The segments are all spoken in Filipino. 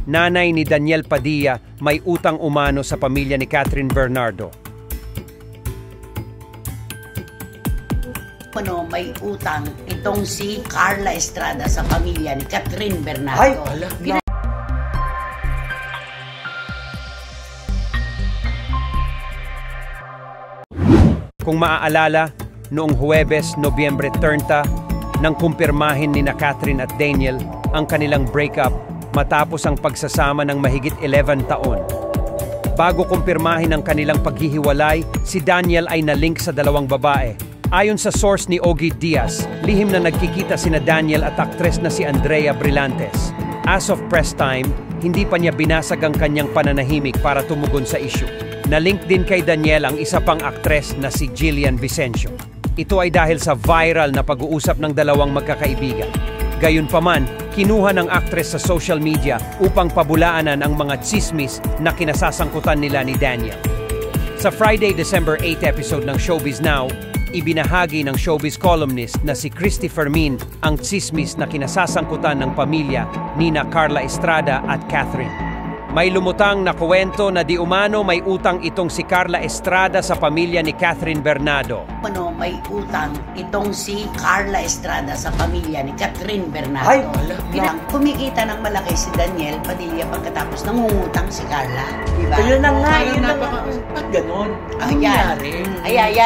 nanay ni Daniel Padilla, may utang umano sa pamilya ni Catherine Bernardo. May utang itong si Carla Estrada sa pamilya ni Catherine Bernardo. Ay, Kung maaalala, noong Huwebes, Nobyembre 30, nang kumpirmahin ni na Catherine at Daniel ang kanilang breakup matapos ang pagsasama ng mahigit 11 taon. Bago kumpirmahin ang kanilang paghihiwalay, si Daniel ay nalink sa dalawang babae. Ayon sa source ni Ogie Diaz, lihim na nagkikita sina Daniel at aktres na si Andrea Brillantes. As of press time, hindi pa niya binasag ang kanyang pananahimik para tumugon sa issue. Nalink din kay Daniel ang isa pang aktres na si Jillian Vicencio. Ito ay dahil sa viral na pag-uusap ng dalawang magkakaibigan. Gayunpaman, kinuha ng aktres sa social media upang pabulaanan ang mga tsismis na kinasasangkutan nila ni Daniel. Sa Friday, December 8 episode ng Showbiz Now, ibinahagi ng showbiz columnist na si Christy Fermin ang tsismis na kinasasangkutan ng pamilya nina Carla Estrada at Catherine. May lumutang na kwento na di umano may utang itong si Carla Estrada sa pamilya ni Catherine Bernardo. May utang itong si Carla Estrada sa pamilya ni Catherine Bernardo. Ay, kumikita ng malaki si Daniel Padilla pagkatapos nangungutang si Carla. Diba? Ayun na nga, yun na nga. Ba't ganon?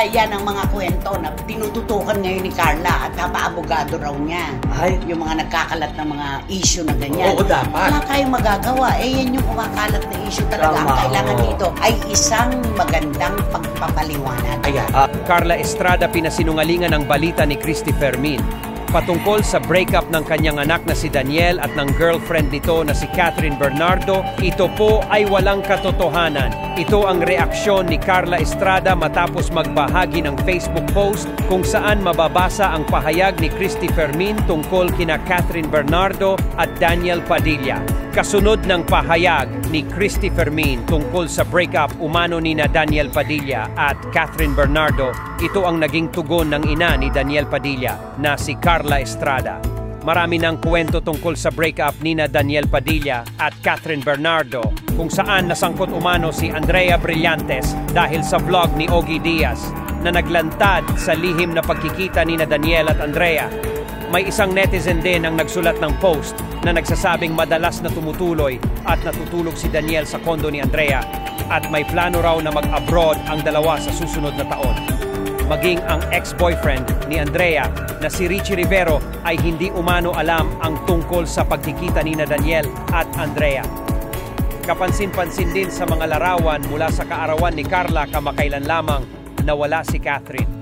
Yan ang mga kwento na tinututukan ngayon ni Carla at kapaabogado raw niya. Ay. Yung mga nagkakalat ng mga issue na ganyan. Oo, dapat. Wala kayong magagawa. Yan yung kumakalat na issue talaga. Ang kailangan dito ay isang magandang pagpapaliwanag. Ayan. Carla Estrada pinasinungalingan ang balita ni Christy Fermin patungkol sa breakup ng kanyang anak na si Daniel at ng girlfriend nito na si Catherine Bernardo. Ito po ay walang katotohanan. Ito ang reaksyon ni Carla Estrada matapos magbahagi ng Facebook post kung saan mababasa ang pahayag ni Christy Fermin tungkol kina Catherine Bernardo at Daniel Padilla. Kasunod ng pahayag ni Christy Fermin tungkol sa breakup umano ni na Daniel Padilla at Catherine Bernardo, ito ang naging tugon ng ina ni Daniel Padilla na si Carla Estrada. Marami ng kwento tungkol sa breakup ni na Daniel Padilla at Catherine Bernardo kung saan nasangkot umano si Andrea Brillantes dahil sa vlog ni Ogie Diaz na naglantad sa lihim na pagkikita ni na Daniel at Andrea. May isang netizen din ang nagsulat ng post na nagsasabing madalas na tumutuloy at natutulog si Daniel sa kondo ni Andrea at may plano raw na mag-abroad ang dalawa sa susunod na taon. Maging ang ex-boyfriend ni Andrea na si Richie Rivero ay hindi umano alam ang tungkol sa pagkikita ni na Daniel at Andrea. Kapansin-pansin din sa mga larawan mula sa kaarawan ni Carla kamakailan lamang na wala si Catherine.